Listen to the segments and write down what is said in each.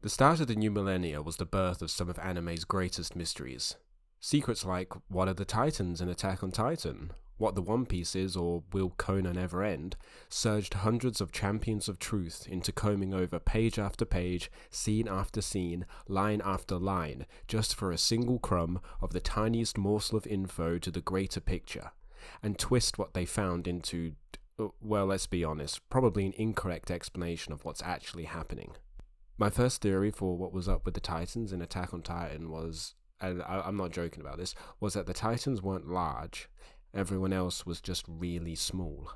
The start of the new millennia was the birth of some of anime's greatest mysteries. Secrets like what are the Titans in Attack on Titan, what the One Piece is, or will Conan ever end, surged hundreds of champions of truth into combing over page after page, scene after scene, line after line, just for a single crumb of the tiniest morsel of info to the greater picture, and twist what they found into, well, let's be honest, probably an incorrect explanation of what's actually happening. My first theory for what was up with the Titans in Attack on Titan was, and I'm not joking about this, was that the Titans weren't large, everyone else was just really small.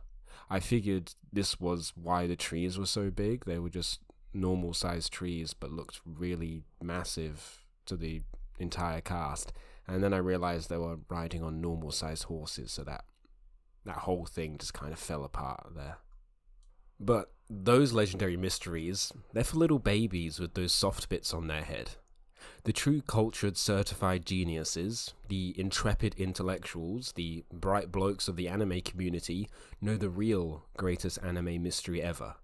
I figured this was why the trees were so big. They were just normal sized trees but looked really massive to the entire cast. And then I realized they were riding on normal sized horses, so that whole thing just kind of fell apart there. But those legendary mysteries, they're for little babies with those soft bits on their head. The true cultured certified geniuses, the intrepid intellectuals, the bright blokes of the anime community know the real greatest anime mystery ever.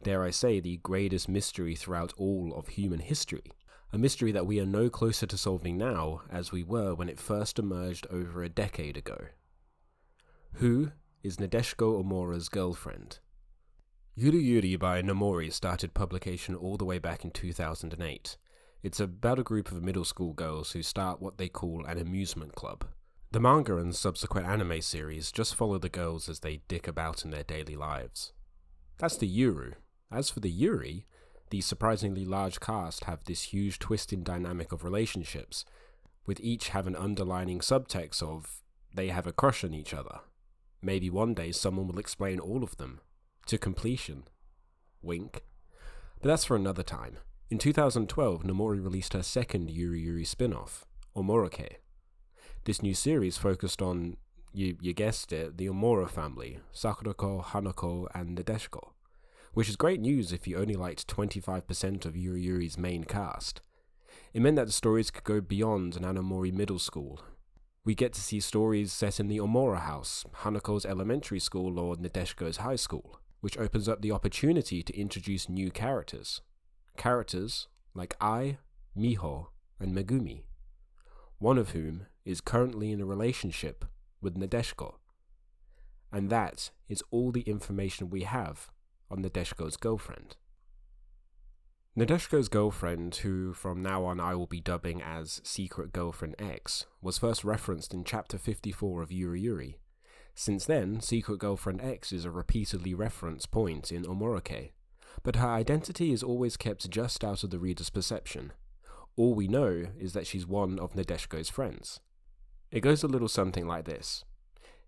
Dare I say, the greatest mystery throughout all of human history. A mystery that we are no closer to solving now as we were when it first emerged over a decade ago. Who is Nadeshiko Omura's girlfriend? Yuri Yuri by Nomori started publication all the way back in 2008. It's about a group of middle school girls who start what they call an amusement club. The manga and subsequent anime series just follow the girls as they dick about in their daily lives. That's the Yuru. As for the Yuri, the surprisingly large cast have this huge twisting dynamic of relationships, with each have an underlining subtext of they have a crush on each other. Maybe one day someone will explain all of them. To completion. Wink. But that's for another time. In 2012, Nomori released her second Yuri Yuri spin-off, Omoroke. This new series focused on, you guessed it, the Omura family, Sakurako, Hanako, and Nadeshiko, which is great news if you only liked 25% of Yuri Yuri's main cast. It meant that the stories could go beyond an Anomori middle school. We get to see stories set in the Omura house, Hanako's elementary school, or Nadeshiko's high school, which opens up the opportunity to introduce new characters. Characters like Ai, Miho, and Megumi, one of whom is currently in a relationship with Nadeshiko. And that is all the information we have on Nadeshiko's girlfriend. Nadeshiko's girlfriend, who from now on I will be dubbing as Secret Girlfriend X, was first referenced in Chapter 54 of Yuri Yuri. Since then, Secret Girlfriend X is a repeatedly referenced point in Omoroke, but her identity is always kept just out of the reader's perception. All we know is that she's one of Nadeshiko's friends. It goes a little something like this.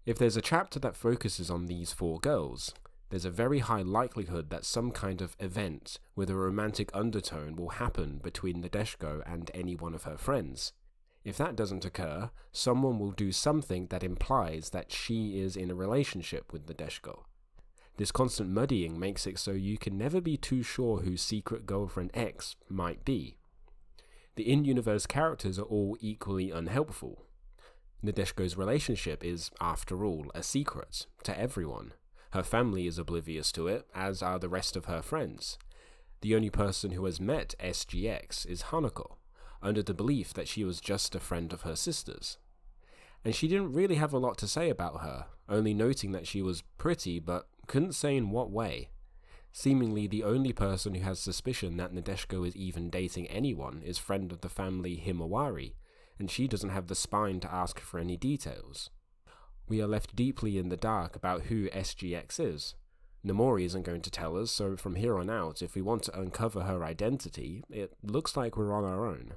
If there's a chapter that focuses on these four girls, there's a very high likelihood that some kind of event with a romantic undertone will happen between Nadeshiko and any one of her friends. If that doesn't occur, someone will do something that implies that she is in a relationship with Nadeshiko. This constant muddying makes it so you can never be too sure who Secret Girlfriend X might be. The in-universe characters are all equally unhelpful. Nadeshiko's relationship is, after all, a secret to everyone. Her family is oblivious to it, as are the rest of her friends. The only person who has met SGX is Hanako, under the belief that she was just a friend of her sister's. And she didn't really have a lot to say about her, only noting that she was pretty but couldn't say in what way. Seemingly the only person who has suspicion that Nadeshiko is even dating anyone is friend of the family Himawari, and she doesn't have the spine to ask for any details. We are left deeply in the dark about who SGX is. Nomori isn't going to tell us, so from here on out, if we want to uncover her identity, it looks like we're on our own.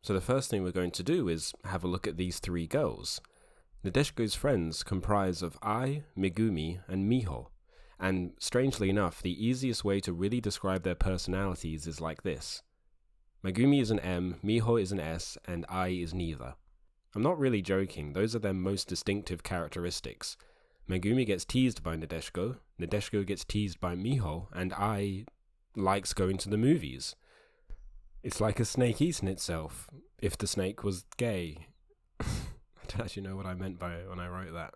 So the first thing we're going to do is have a look at these three girls. Nadeshiko's friends comprise of Ai, Megumi, and Miho, and strangely enough, the easiest way to really describe their personalities is like this. Megumi is an M, Miho is an S, and Ai is neither. I'm not really joking, those are their most distinctive characteristics. Megumi gets teased by Nadeshiko, Nadeshiko gets teased by Miho, and Ai likes going to the movies. It's like a snake eating itself, if the snake was gay. I don't actually know what I meant by it when I wrote that.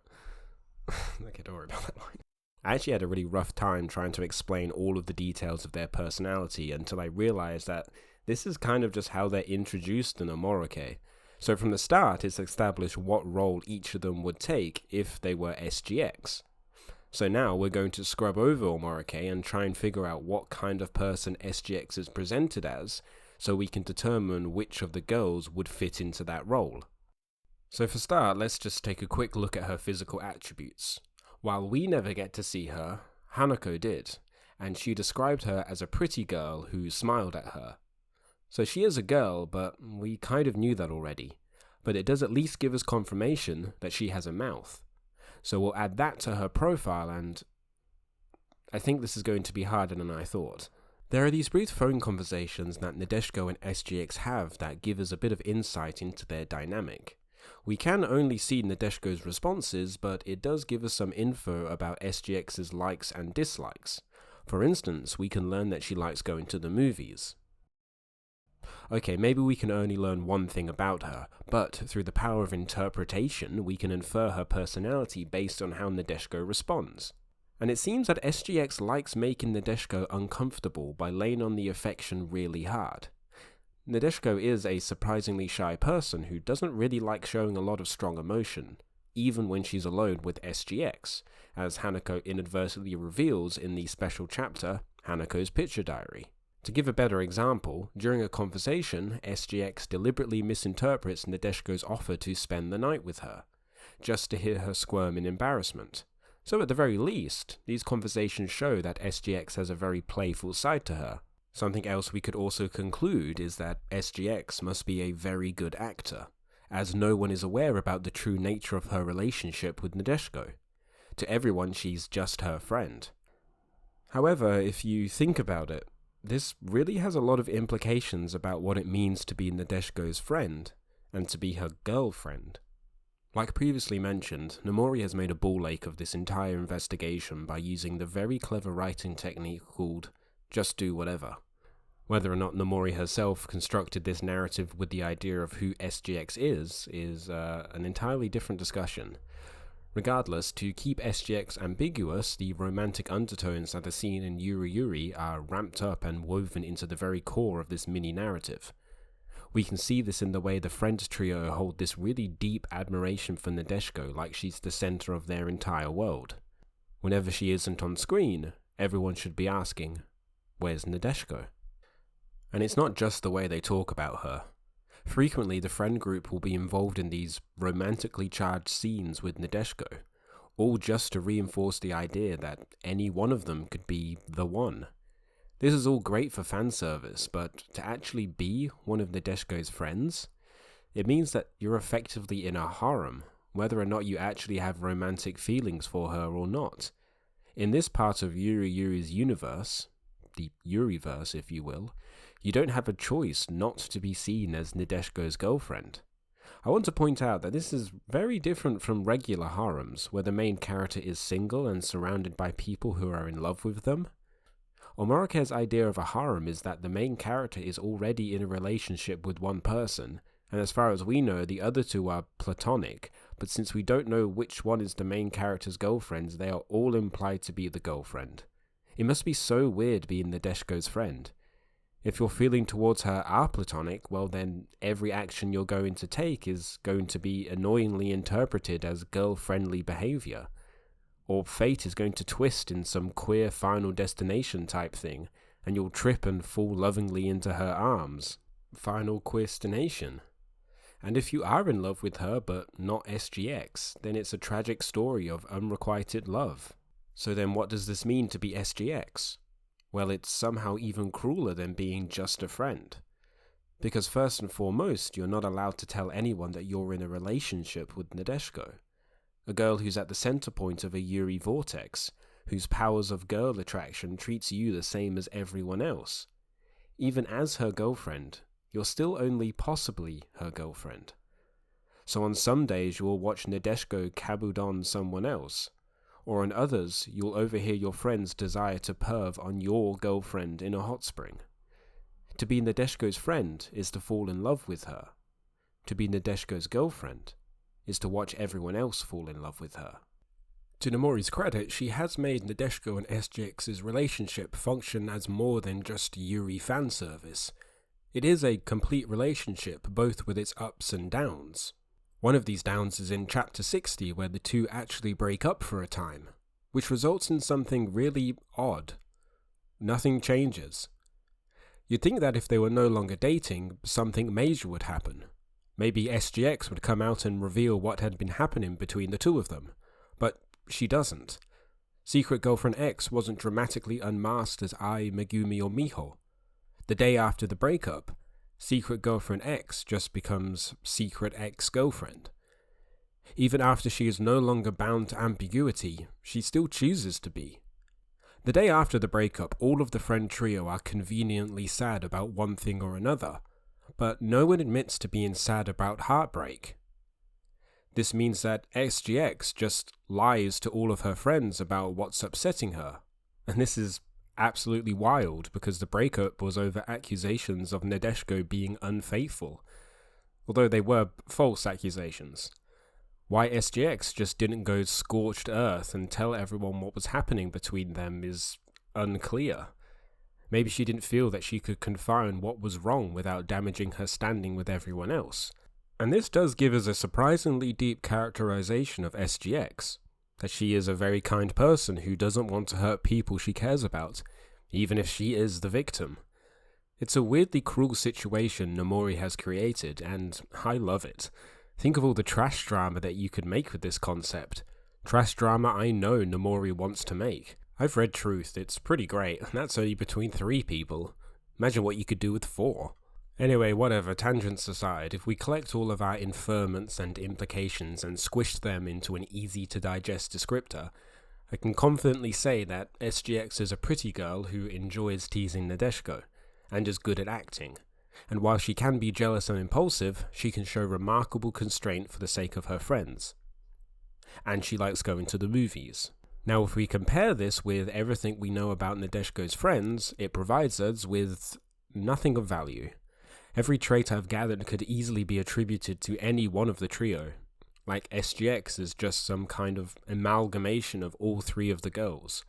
Okay, don't worry about that line. I actually had a really rough time trying to explain all of the details of their personality until I realized that This is kind of just how they're introduced in Omoroke. So from the start, it's established what role each of them would take if they were SGX. So now we're going to scrub over Omoroke and try and figure out what kind of person SGX is presented as, so we can determine which of the girls would fit into that role. So for start, let's just take a quick look at her physical attributes. While we never get to see her, Hanako did, and she described her as a pretty girl who smiled at her. So she is a girl, but we kind of knew that already. But it does at least give us confirmation that she has a mouth. So we'll add that to her profile, and I think this is going to be harder than I thought. There are these brief phone conversations that Nadeshiko and SGX have that give us a bit of insight into their dynamic. We can only see Nadeshiko's responses, but it does give us some info about SGX's likes and dislikes. For instance, we can learn that she likes going to the movies. Okay, maybe we can only learn one thing about her, but through the power of interpretation, we can infer her personality based on how Nadeshiko responds. And it seems that SGX likes making Nadeshiko uncomfortable by laying on the affection really hard. Nadeshiko is a surprisingly shy person who doesn't really like showing a lot of strong emotion, even when she's alone with SGX, as Hanako inadvertently reveals in the special chapter, Hanako's Picture Diary. To give a better example, during a conversation, SGX deliberately misinterprets Nadeshiko's offer to spend the night with her, just to hear her squirm in embarrassment. So at the very least, these conversations show that SGX has a very playful side to her. Something else we could also conclude is that SGX must be a very good actor, as no one is aware about the true nature of her relationship with Nadeshiko. To everyone, she's just her friend. However, if you think about it, this really has a lot of implications about what it means to be Nadeshiko's friend, and to be her girlfriend. Like previously mentioned, Nomori has made a ball ache of this entire investigation by using the very clever writing technique called just do whatever. Whether or not Nomori herself constructed this narrative with the idea of who SGX is an entirely different discussion. Regardless, to keep SGX ambiguous, the romantic undertones that are seen in Yuri Yuri are ramped up and woven into the very core of this mini-narrative. We can see this in the way the friends trio hold this really deep admiration for Nadeshiko, like she's the center of their entire world. Whenever she isn't on screen, everyone should be asking, where's Nadeshiko? And it's not just the way they talk about her. Frequently, the friend group will be involved in these romantically charged scenes with Nadeshiko, all just to reinforce the idea that any one of them could be the one. This is all great for fan service, but to actually be one of Nadeshiko's friends, it means that you're effectively in a harem, whether or not you actually have romantic feelings for her or not. In this part of Yuri Yuri's universe, the Yuriverse if you will, you don't have a choice not to be seen as Nadeshiko's girlfriend. I want to point out that this is very different from regular harems, where the main character is single and surrounded by people who are in love with them. Omoroke's idea of a harem is that the main character is already in a relationship with one person, and as far as we know, the other two are platonic, but since we don't know which one is the main character's girlfriend, they are all implied to be the girlfriend. It must be so weird being Nadeshiko's friend. If your feeling towards her are platonic, well then every action you're going to take is going to be annoyingly interpreted as girl-friendly behavior. Or fate is going to twist in some queer Final Destination type thing, and you'll trip and fall lovingly into her arms. Final Queerstination. And if you are in love with her but not SGX, then it's a tragic story of unrequited love. So then what does this mean to be SGX? Well, it's somehow even crueler than being just a friend. Because first and foremost, you're not allowed to tell anyone that you're in a relationship with Nadeshiko, a girl who's at the center point of a Yuri vortex, whose powers of girl attraction treats you the same as everyone else. Even as her girlfriend, you're still only possibly her girlfriend. So on some days you will watch Nadeshiko kabudon someone else, or on others you'll overhear your friends desire to perv on your girlfriend in a hot spring. To be Nadeshiko's friend is to fall in love with her. To be Nadeshiko's girlfriend is to watch everyone else fall in love with her. To Nomori's credit, she has made Nadeshiko and SGX's relationship function as more than just Yuri fan service. It is a complete relationship, both with its ups and downs. One of these downs is in chapter 60, where the two actually break up for a time, which results in something really odd. Nothing changes. You'd think that if they were no longer dating, something major would happen. Maybe SGX would come out and reveal what had been happening between the two of them, but she doesn't. Secret Girlfriend X wasn't dramatically unmasked as Ai, Megumi, or Miho. The day after the breakup, Secret Girlfriend X just becomes Secret Ex-Girlfriend. Even after she is no longer bound to ambiguity, she still chooses to be. The day after the breakup, all of the friend trio are conveniently sad about one thing or another, but no one admits to being sad about heartbreak. This means that SGX just lies to all of her friends about what's upsetting her, and this is absolutely wild because the breakup was over accusations of Nadeshiko being unfaithful, although they were false accusations. Why SGX just didn't go scorched earth and tell everyone what was happening between them is unclear. Maybe she didn't feel that she could confine what was wrong without damaging her standing with everyone else. And this does give us a surprisingly deep characterization of SGX, that she is a very kind person who doesn't want to hurt people she cares about, even if she is the victim. It's a weirdly cruel situation Nomori has created, and I love it. Think of all the trash drama that you could make with this concept. Trash drama I know Nomori wants to make. I've read Truth, it's pretty great, and that's only between 3 people. Imagine what you could do with 4. Anyway, whatever, tangents aside, if we collect all of our inferments and implications and squish them into an easy-to-digest descriptor, I can confidently say that SGX is a pretty girl who enjoys teasing Nadeshiko, and is good at acting. And while she can be jealous and impulsive, she can show remarkable constraint for the sake of her friends. And she likes going to the movies. Now, if we compare this with everything we know about Nadeshiko's friends, it provides us with nothing of value. Every trait I've gathered could easily be attributed to any one of the trio, like SGX is just some kind of amalgamation of all 3 of the girls.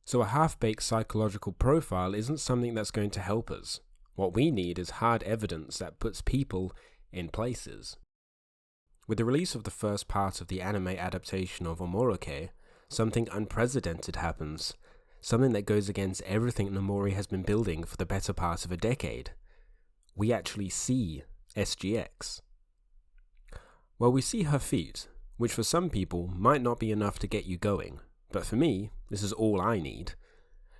So a half-baked psychological profile isn't something that's going to help us. What we need is hard evidence that puts people in places. With the release of the first part of the anime adaptation of Omoroke, something unprecedented happens, something that goes against everything Nomori has been building for the better part of a decade. We actually see SGX. Well, we see her feet, which for some people might not be enough to get you going, but for me, this is all I need.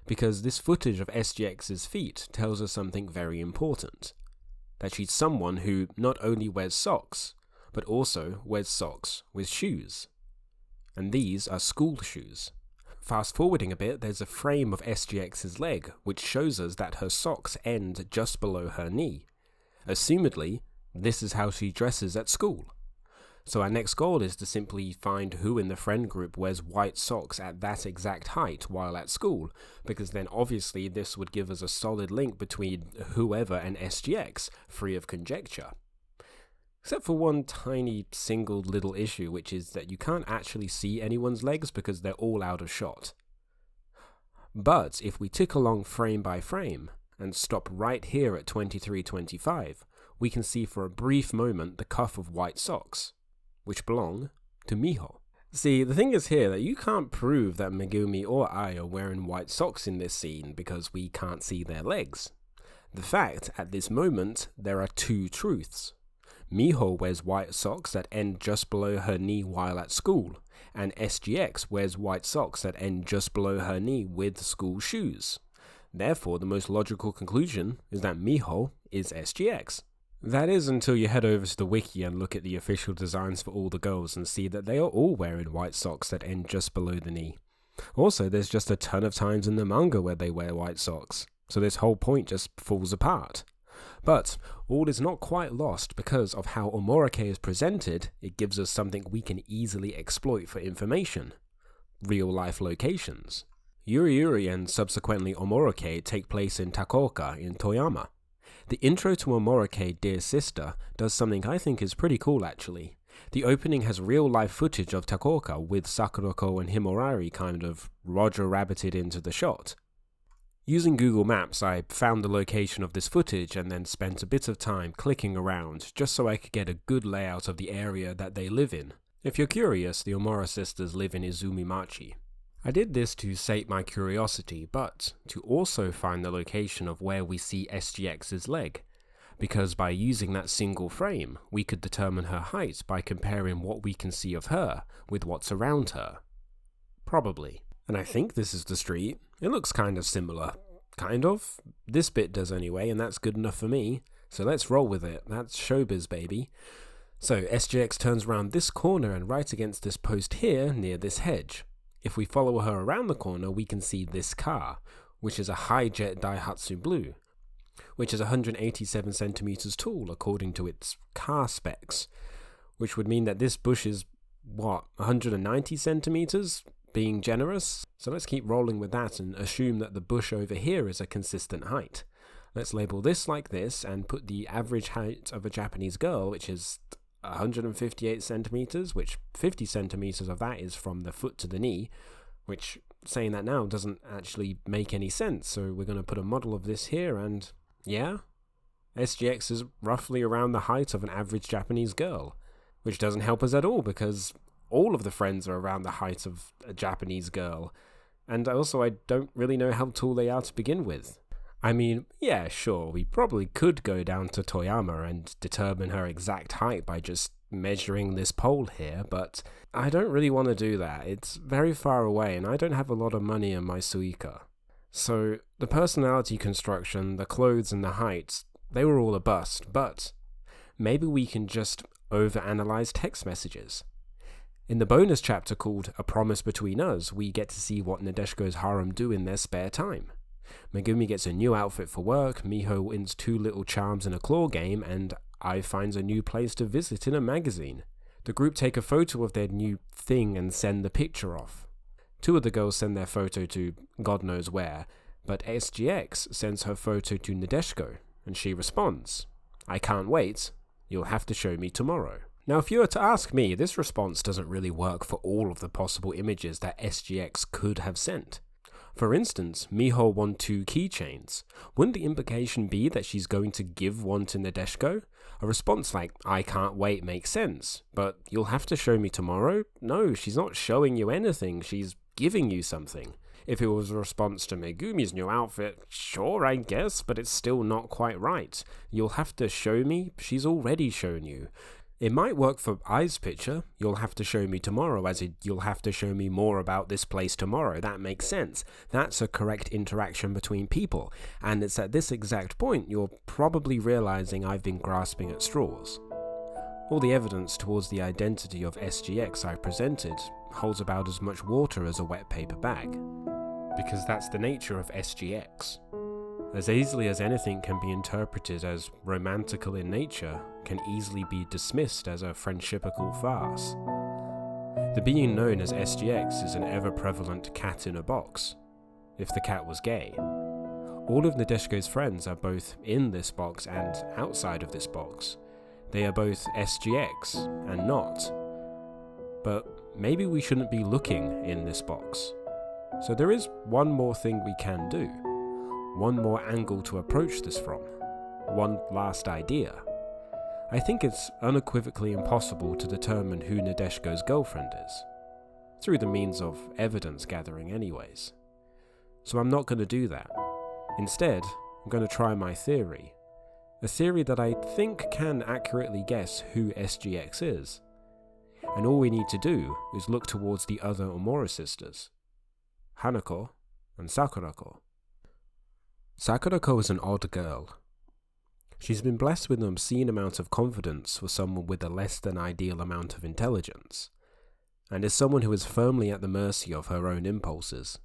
Because this footage of SGX's feet tells us something very important. That she's someone who not only wears socks, but also wears socks with shoes. And these are school shoes. Fast forwarding a bit, there's a frame of SGX's leg, which shows us that her socks end just below her knee. Assumedly, this is how she dresses at school. So our next goal is to simply find who in the friend group wears white socks at that exact height while at school, because then obviously this would give us a solid link between whoever and SGX, free of conjecture. Except for one tiny single little issue, which is that you can't actually see anyone's legs because they're all out of shot. But if we tick along frame by frame, and stop right here at 23:25, we can see for a brief moment the cuff of white socks, which belong to Miho. See, the thing is here that you can't prove that Megumi or Ai are wearing white socks in this scene because we can't see their legs. The fact, at this moment, there are 2 truths. Miho wears white socks that end just below her knee while at school, and SGX wears white socks that end just below her knee with school shoes. Therefore, the most logical conclusion is that Miho is SGX. That is until you head over to the wiki and look at the official designs for all the girls and see that they are all wearing white socks that end just below the knee. Also, there's just a ton of times in the manga where they wear white socks, so this whole point just falls apart. But all is not quite lost because of how Omoroke is presented. It gives us something we can easily exploit for information. Real-life locations. Yuri Yuri and subsequently Omoroke take place in Takoka in Toyama. The intro to Omoroke, Dear Sister, does something I think is pretty cool actually. The opening has real-life footage of Takoka with Sakurako and Himurari kind of Roger Rabbited into the shot. Using Google Maps, I found the location of this footage and then spent a bit of time clicking around just so I could get a good layout of the area that they live in. If you're curious, the Omura sisters live in Izumimachi. I did this to sate my curiosity, but to also find the location of where we see SGX's leg, because by using that single frame, we could determine her height by comparing what we can see of her with what's around her. Probably. And I think this is the street. It looks kind of similar. Kind of. This bit does anyway, and that's good enough for me. So let's roll with it. That's showbiz, baby. So SGX turns around this corner and right against this post here near this hedge. If we follow her around the corner, we can see this car, which is a Hi-Jet Daihatsu Blue, which is 187 centimeters tall according to its car specs, which would mean that this bush is, 190 centimeters? Being generous? So let's keep rolling with that and assume that the bush over here is a consistent height. Let's label this like this and put the average height of a Japanese girl, which is 158 centimeters, which 50 centimeters of that is from the foot to the knee, which saying that now doesn't actually make any sense. So we're going to put a model of this here, and yeah, SGX is roughly around the height of an average Japanese girl, which doesn't help us at all because all of the friends are around the height of a Japanese girl, and also I don't really know how tall they are to begin with. I mean, yeah, sure, we probably could go down to Toyama and determine her exact height by just measuring this pole here, but I don't really want to do that. It's very far away and I don't have a lot of money in my Suica. So, the personality construction, the clothes and the heights, they were all a bust, but maybe we can just overanalyze text messages. In the bonus chapter called A Promise Between Us, we get to see what Nadeshiko's harem do in their spare time. Megumi gets a new outfit for work, Miho wins 2 little charms in a claw game, and Ai finds a new place to visit in a magazine. The group take a photo of their new thing and send the picture off. 2 of the girls send their photo to God knows where, but SGX sends her photo to Nadeshiko, and she responds, "I can't wait, you'll have to show me tomorrow." Now if you were to ask me, this response doesn't really work for all of the possible images that SGX could have sent. For instance, Miho won 2 keychains. Wouldn't the implication be that she's going to give one to Nadeshiko? A response like, "I can't wait" makes sense, but "you'll have to show me tomorrow"? No, she's not showing you anything, she's giving you something. If it was a response to Megumi's new outfit, sure I guess, but it's still not quite right. "You'll have to show me"? She's already shown you. It might work for Ai's picture, "You'll have to show me tomorrow," as in "you'll have to show me more about this place tomorrow." That makes sense. That's a correct interaction between people, and it's at this exact point you're probably realizing I've been grasping at straws. All the evidence towards the identity of SGX I presented holds about as much water as a wet paper bag, because that's the nature of SGX. As easily as anything can be interpreted as romantical in nature, can easily be dismissed as a friendshipical farce. The being known as SGX is an ever-prevalent cat in a box, if the cat was gay. All of Nadeshiko's friends are both in this box and outside of this box. They are both SGX and not. But maybe we shouldn't be looking in this box. So there is one more thing we can do. One more angle to approach this from. One last idea. I think it's unequivocally impossible to determine who Nadeshiko's girlfriend is, through the means of evidence gathering anyways. So I'm not going to do that. Instead, I'm going to try my theory. A theory that I think can accurately guess who SGX is. And all we need to do is look towards the other Omura sisters, Hanako and Sakurako. Sakurako is an odd girl. She's been blessed with an obscene amount of confidence for someone with a less than ideal amount of intelligence, and is someone who is firmly at the mercy of her own impulses.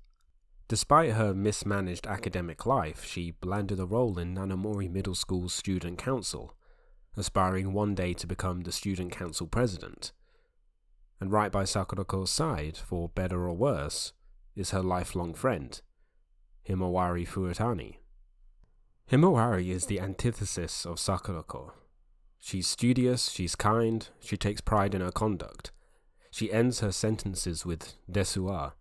Despite her mismanaged academic life, she landed a role in Nanamori Middle School's student council, aspiring one day to become the student council president. And right by Sakurako's side, for better or worse, is her lifelong friend, Himawari Furatani. Himawari is the antithesis of Sakurako. She's studious, she's kind, she takes pride in her conduct. She ends her sentences with desu wa,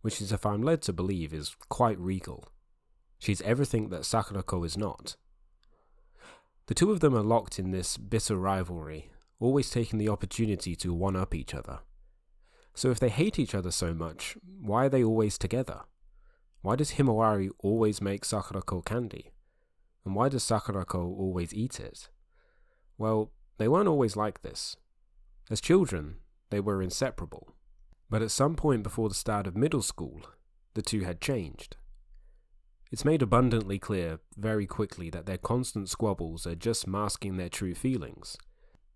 which is, if I'm led to believe, is quite regal. She's everything that Sakurako is not. The two of them are locked in this bitter rivalry, always taking the opportunity to one-up each other. So if they hate each other so much, why are they always together? Why does Himawari always make Sakurako candy? And why does Sakurako always eat it? Well, they weren't always like this. As children, they were inseparable. But at some point before the start of middle school, the two had changed. It's made abundantly clear very quickly that their constant squabbles are just masking their true feelings.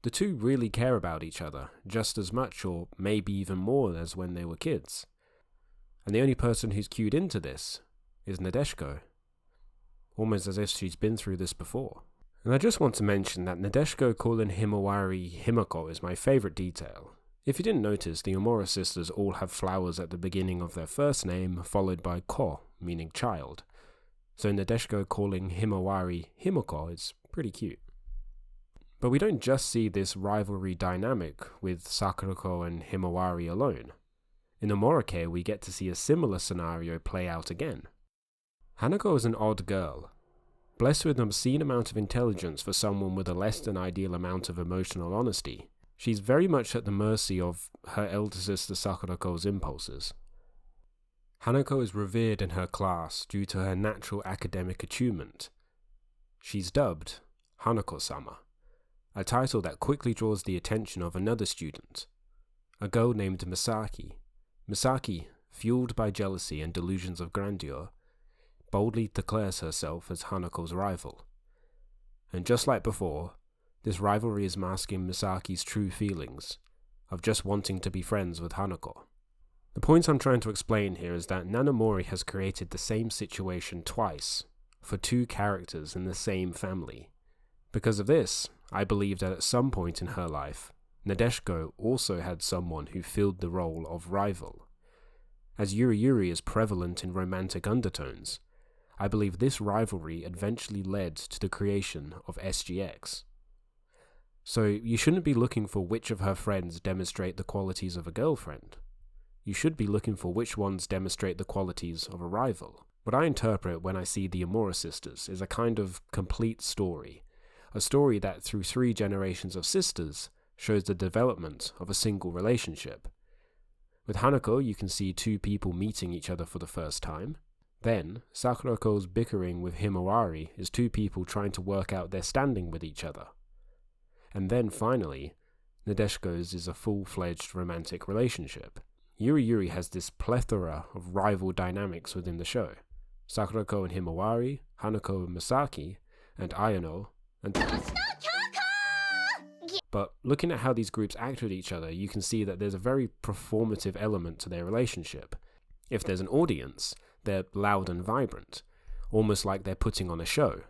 The two really care about each other just as much, or maybe even more, as when they were kids. And the only person who's cued into this is Nadeshiko, almost as if she's been through this before. And I just want to mention that Nadeshiko calling Himawari Himako is my favourite detail. If you didn't notice, the Omura sisters all have flowers at the beginning of their first name, followed by ko, meaning child. So Nadeshiko calling Himawari Himako is pretty cute. But we don't just see this rivalry dynamic with Sakurako and Himawari alone. In Omurake, we get to see a similar scenario play out again. Hanako is an odd girl, blessed with an obscene amount of intelligence for someone with a less than ideal amount of emotional honesty. She's very much at the mercy of her elder sister Sakurako's impulses. Hanako is revered in her class due to her natural academic achievement. She's dubbed Hanako-sama, a title that quickly draws the attention of another student, a girl named Misaki. Misaki, fueled by jealousy and delusions of grandeur, boldly declares herself as Hanako's rival. And just like before, this rivalry is masking Misaki's true feelings, of just wanting to be friends with Hanako. The point I'm trying to explain here is that Nanamori has created the same situation twice, for two characters in the same family. Because of this, I believe that at some point in her life, Nadeshiko also had someone who filled the role of rival. As Yuri is prevalent in romantic undertones, I believe this rivalry eventually led to the creation of SGX. So you shouldn't be looking for which of her friends demonstrate the qualities of a girlfriend. You should be looking for which ones demonstrate the qualities of a rival. What I interpret when I see the Omura sisters is a kind of complete story. A story that through 3 generations of sisters shows the development of a single relationship. With Hanako, you can see 2 people meeting each other for the first time. Then, Sakurako's bickering with Himawari is 2 people trying to work out their standing with each other. And then finally, Nadeshiko's is a full-fledged romantic relationship. Yuri has this plethora of rival dynamics within the show. Sakurako and Himawari, Hanako and Misaki, and Ayano, and... But looking at how these groups act with each other, you can see that there's a very performative element to their relationship. If there's an audience, they're loud and vibrant, almost like they're putting on a show.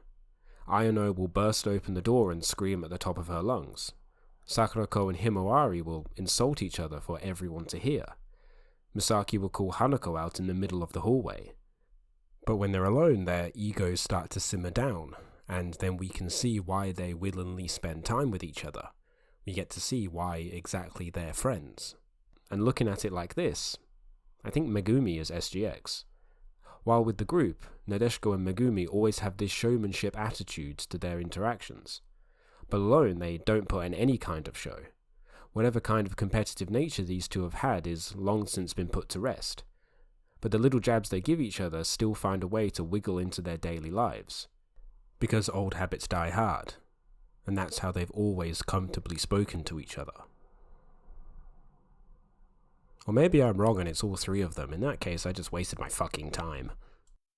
Ayano will burst open the door and scream at the top of her lungs. Sakurako and Himawari will insult each other for everyone to hear. Misaki will call Hanako out in the middle of the hallway. But when they're alone, their egos start to simmer down, and then we can see why they willingly spend time with each other. We get to see why exactly they're friends. And looking at it like this, I think Megumi is SGX. While with the group, Nadeshiko and Megumi always have this showmanship attitude to their interactions. But alone, they don't put in any kind of show. Whatever kind of competitive nature these two have had is long since been put to rest. But the little jabs they give each other still find a way to wiggle into their daily lives. Because old habits die hard, and that's how they've always comfortably spoken to each other. Or maybe I'm wrong and it's all 3 of them. In that case, I just wasted my fucking time.